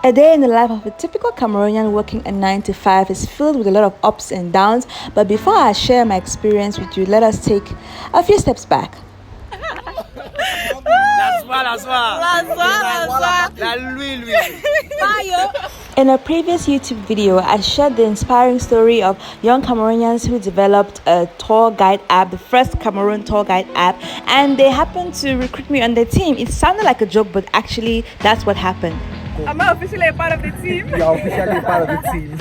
A day in the life of a typical Cameroonian working a 9 to 5 is filled with a lot of ups and downs, but before I share my experience with you, let us take a few steps back. In a previous YouTube video, I shared the inspiring story of young Cameroonians who developed a tour guide app, the first Cameroon tour guide app, and they happened to recruit me on their team. It sounded like a joke, but actually that's what happened. Am I officially a part of the team? You are officially a part of the team.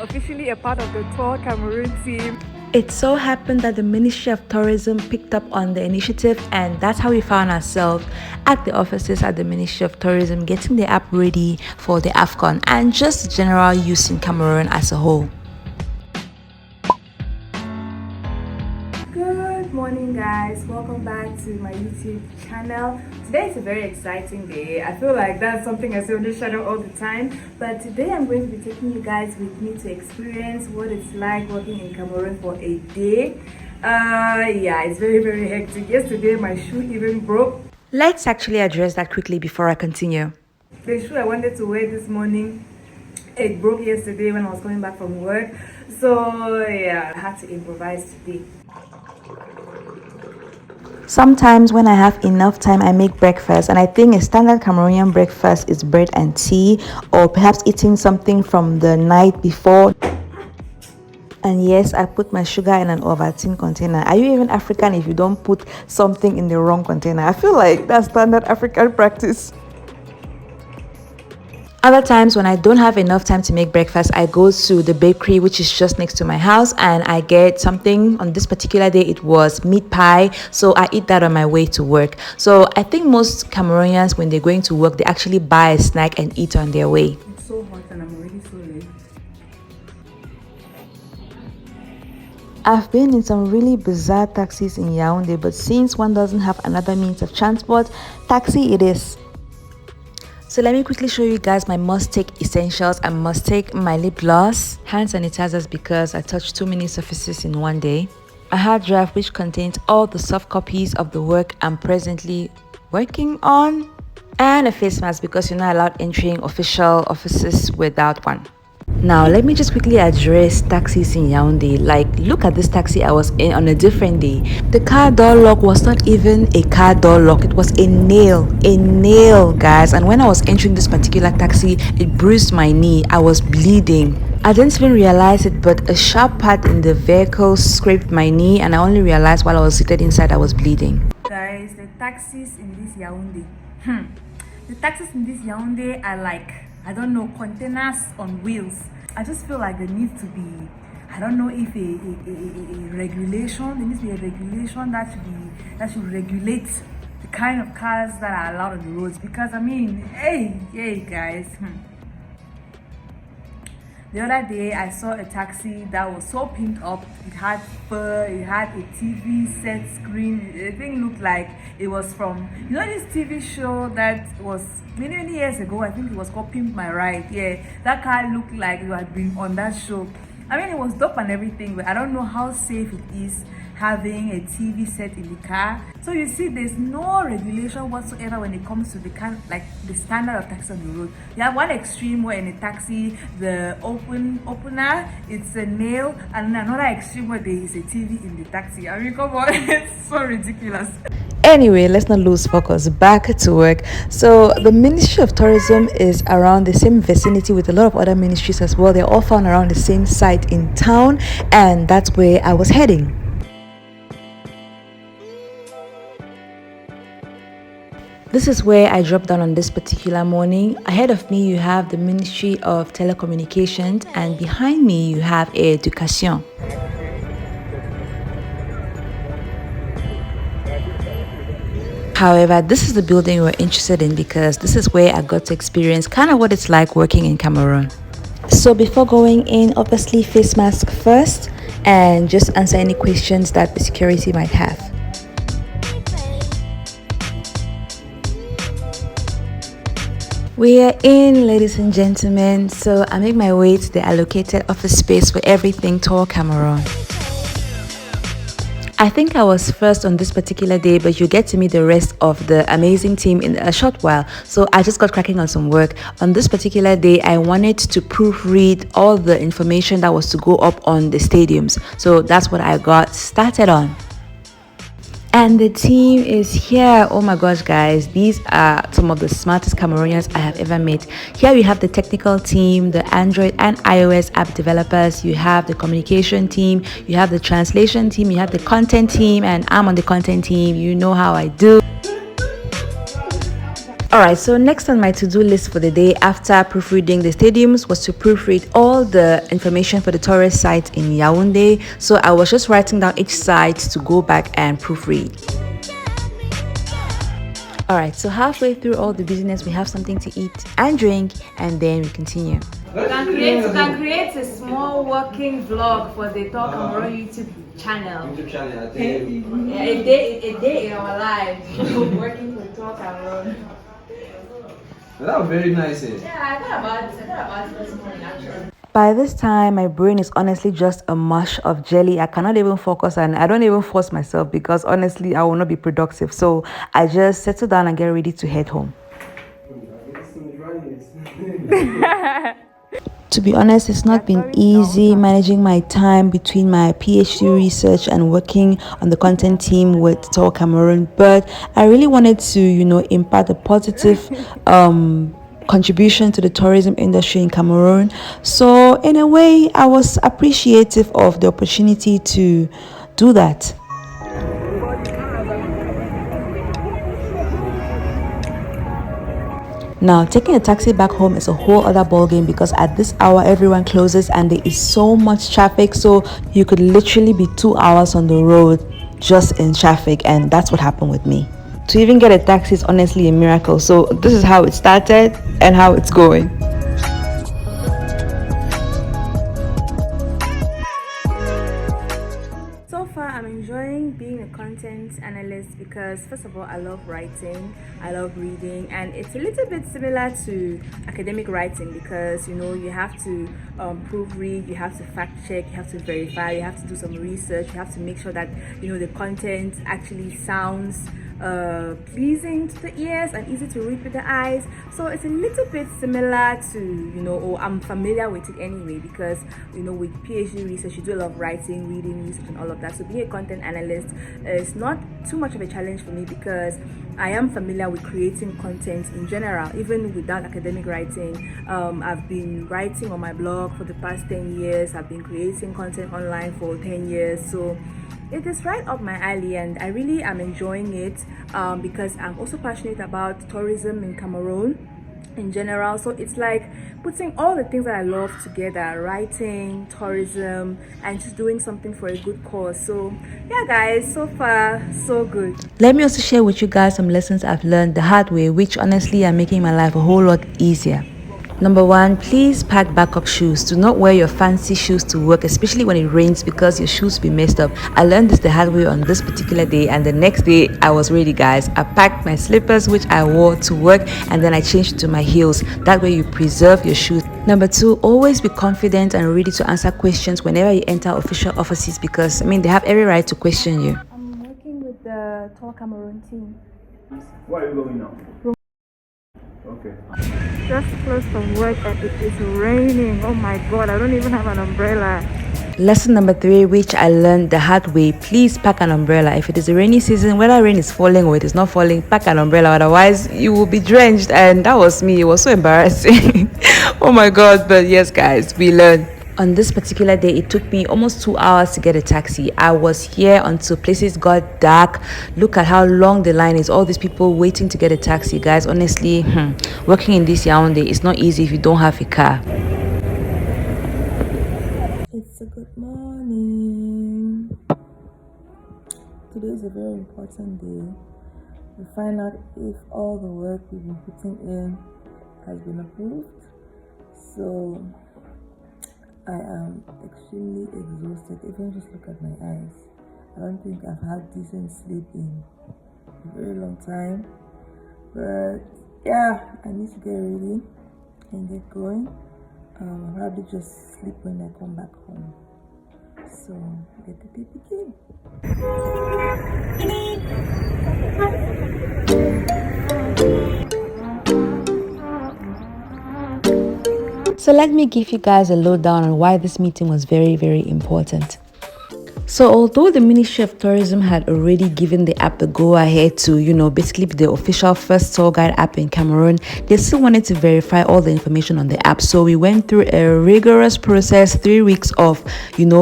Officially a part of the Tour Cameroon team. It so happened that the Ministry of Tourism picked up on the initiative, and that's how we found ourselves at the offices at the Ministry of Tourism getting the app ready for the AFCON and just general use in Cameroon as a whole. Good morning guys, welcome back to my YouTube channel. Today is a very exciting day. I feel like that's something I say on this channel all the time, but today I'm going to be taking you guys with me to experience what it's like working in Cameroon for a day. Yeah, it's very hectic. Yesterday my shoe even broke. Let's actually address that quickly before I continue. The shoe I wanted to wear this morning, it broke yesterday when I was coming back from work. So yeah, I had to improvise today. Sometimes when I have enough time, I make breakfast, and I think a standard Cameroonian breakfast is bread and tea, or perhaps eating something from the night before. And yes, I put my sugar in an Ovaltine container. Are you even African if you don't put something in the wrong container? I feel like that's standard African practice. Other times when I don't have enough time to make breakfast, I go to the bakery which is just next to my house and I get something. On this particular day it was meat pie, so I eat that on my way to work. So I think most Cameroonians, when they're going to work, they actually buy a snack and eat on their way. It's so hot and I'm already so late. I've been in some really bizarre taxis in Yaoundé, but since one doesn't have another means of transport, taxi it is. So let me quickly show you guys my must-take essentials. I must take my lip gloss, hand sanitizers because I touched too many surfaces in one day, a hard drive which contains all the soft copies of the work I'm presently working on, and a face mask because you're not allowed entering official offices without one. Now let me just quickly address taxis in Yaoundé. Like, look at this taxi I was in on a different day. The car door lock was not even a car door lock, it was a nail guys. And when I was entering this particular taxi, it bruised my knee. I was bleeding. I didn't even realize it, but a sharp part in the vehicle scraped my knee, and I only realized while I was seated inside I was bleeding. Guys, the taxis in this Yaoundé, the taxis in this Yaoundé are like, I don't know, containers on wheels. I just feel like there needs to be, I don't know if a regulation, there needs to be a regulation that should regulate the kind of cars that are allowed on the roads. Because I mean, hey guys. The other day I saw a taxi that was so pimped up. It had fur, it had a TV set screen. The thing looked like it was from, you know, this TV show that was many years ago. I think it was called Pimp My Ride. Yeah, that car looked like it had been on that show. I mean, it was dope and everything, but I don't know how safe it is having a TV set in the car. So you see, there's no regulation whatsoever when it comes to the kind, like the standard of taxi on the road. You have one extreme where in a taxi the opener it's a nail, and another extreme where there is a TV in the taxi. I mean, come on, it's so ridiculous. Anyway, let's not lose focus. Back to work. So the Ministry of Tourism is around the same vicinity with a lot of other ministries as well. They're all found around the same site in town, and that's where I was heading. This is where I dropped down on this particular morning. Ahead of me you have the Ministry of Telecommunications, and behind me you have Education. However, this is the building we're interested in because this is where I got to experience kind of what it's like working in Cameroon. So before going in, obviously face mask first and just answer any questions that the security might have. We are in, ladies and gentlemen, so I make my way to the allocated office space for everything Tour Cameroon. I think I was first on this particular day, but you get to meet the rest of the amazing team in a short while. So I just got cracking on some work. On this particular day, I wanted to proofread all the information that was to go up on the stadiums. So that's what I got started on. And the team is here. Oh my gosh, guys, these are some of the smartest Cameroonians I have ever met. Here we have the technical team, the Android and iOS app developers, you have the communication team, you have the translation team, you have the content team, and I'm on the content team. You know how I do. Alright, so next on my to-do list for the day after proofreading the stadiums was to proofread all the information for the tourist site in Yaoundé. So I was just writing down each site to go back and proofread. Alright, so halfway through all the business, we have something to eat and drink, and then we continue. You can create a small working vlog for the Tour Cameroon YouTube channel. Yeah, a day in our lives working for Tour Cameroon. That was very nice. Yeah, I thought about it this morning actually. By this time, my brain is honestly just a mush of jelly. I cannot even focus, and I don't even force myself because honestly, I will not be productive. So I just settle down and get ready to head home. To be honest, it's not been easy managing my time between my PhD research and working on the content team with Tour Cameroon, but I really wanted to, impart a positive contribution to the tourism industry in Cameroon. So in a way, I was appreciative of the opportunity to do that. Now, taking a taxi back home is a whole other ballgame because at this hour everyone closes and there is so much traffic, so you could literally be 2 hours on the road just in traffic, and that's what happened with me. To even get a taxi is honestly a miracle. So this is how it started and how it's going. So far, I'm enjoying being a content analyst because first of all, I love writing, I love reading, and it's a little bit similar to academic writing because you have to proofread, you have to fact check, you have to verify, you have to do some research, you have to make sure that the content actually sounds pleasing to the ears and easy to read with the eyes. So it's a little bit similar to or I'm familiar with it anyway because with PhD research you do a lot of writing, reading, research and all of that. So being a content analyst is not too much of a challenge for me because I am familiar with creating content in general, even without academic writing. I've been writing on my blog for the past 10 years. I've been creating content online for 10 years. So it is right up my alley and I really am enjoying it because I'm also passionate about tourism in Cameroon in general. So it's like putting all the things that I love together, writing, tourism, and just doing something for a good cause. So yeah guys, so far so good. Let me also share with you guys some lessons I've learned the hard way, which honestly are making my life a whole lot easier. Number one, please pack backup shoes. Do not wear your fancy shoes to work, especially when it rains, because your shoes will be messed up. I learned this the hard way on this particular day, and the next day I was ready, guys. I packed my slippers, which I wore to work, and then I changed to my heels. That way you preserve your shoes. Number two, always be confident and ready to answer questions whenever you enter official offices because, they have every right to question you. I'm working with the Tour Cameroon team. Where are you going now? Okay. Just close from work and it is raining. Oh my god, I don't even have an umbrella. Lesson number three, which I learned the hard way, please pack an umbrella. If it is a rainy season, whether rain is falling or it is not falling, pack an umbrella, otherwise you will be drenched. And that was me. It was so embarrassing. Oh my god. But yes guys, we learned. On this particular day, it took me almost 2 hours to get a taxi. I was here until places got dark. Look at how long the line is. All these people waiting to get a taxi. Guys, honestly, working in this Yaoundé is not easy if you don't have a car. It's a good morning. Today is a very important day. We find out if all the work we've been putting in has been approved. So I am extremely exhausted. Even just look at my eyes. I don't think I've had decent sleep in a very long time. But yeah, I need to get ready and get going. I'll probably just sleep when I come back home. So let the day begin. So let me give you guys a lowdown on why this meeting was very, very important. So although the Ministry of Tourism had already given the app the go-ahead to, basically be the official first tour guide app in Cameroon, they still wanted to verify all the information on the app. So we went through a rigorous process, 3 weeks of,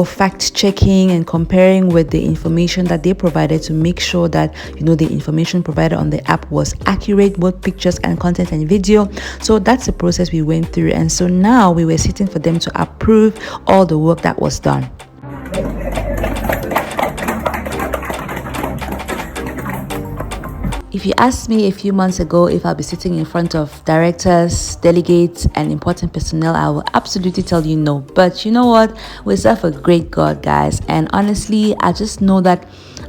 fact-checking and comparing with the information that they provided to make sure that, the information provided on the app was accurate, both pictures and content and video. So that's the process we went through. And so now we were sitting for them to approve all the work that was done. If you asked me a few months ago if I'll be sitting in front of directors, delegates, and important personnel, I will absolutely tell you no. But you know what? We serve a great God, guys. And honestly, I just know that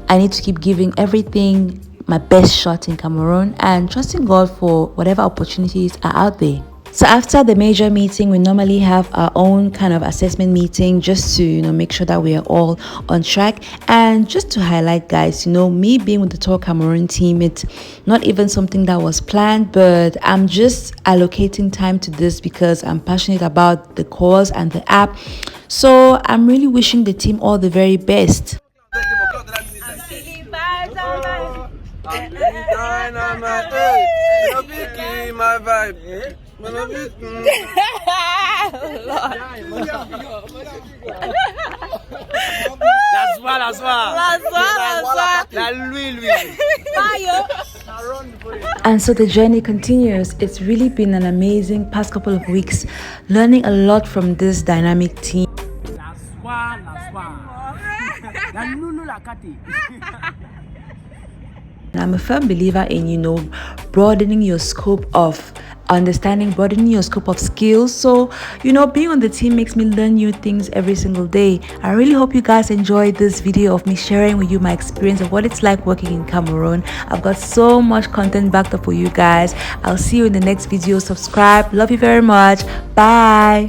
I need to keep giving everything my best shot in Cameroon and trusting God for whatever opportunities are out there. So after the major meeting, we normally have our own kind of assessment meeting just to, make sure that we are all on track. And just to highlight, guys, me being with the Tour Cameroon team, it's not even something that was planned, but I'm just allocating time to this because I'm passionate about the cause and the app. So I'm really wishing the team all the very best. My vibe. And so the journey continues. It's really been an amazing past couple of weeks, learning a lot from this dynamic team. And I'm a firm believer in, broadening your scope of understanding, broadening your scope of skills. So, being on the team makes me learn new things every single day. I really hope you guys enjoyed this video of me sharing with you my experience of what it's like working in Cameroon. I've got so much content backed up for you guys. I'll see you in the next video. Subscribe. Love you very much. Bye.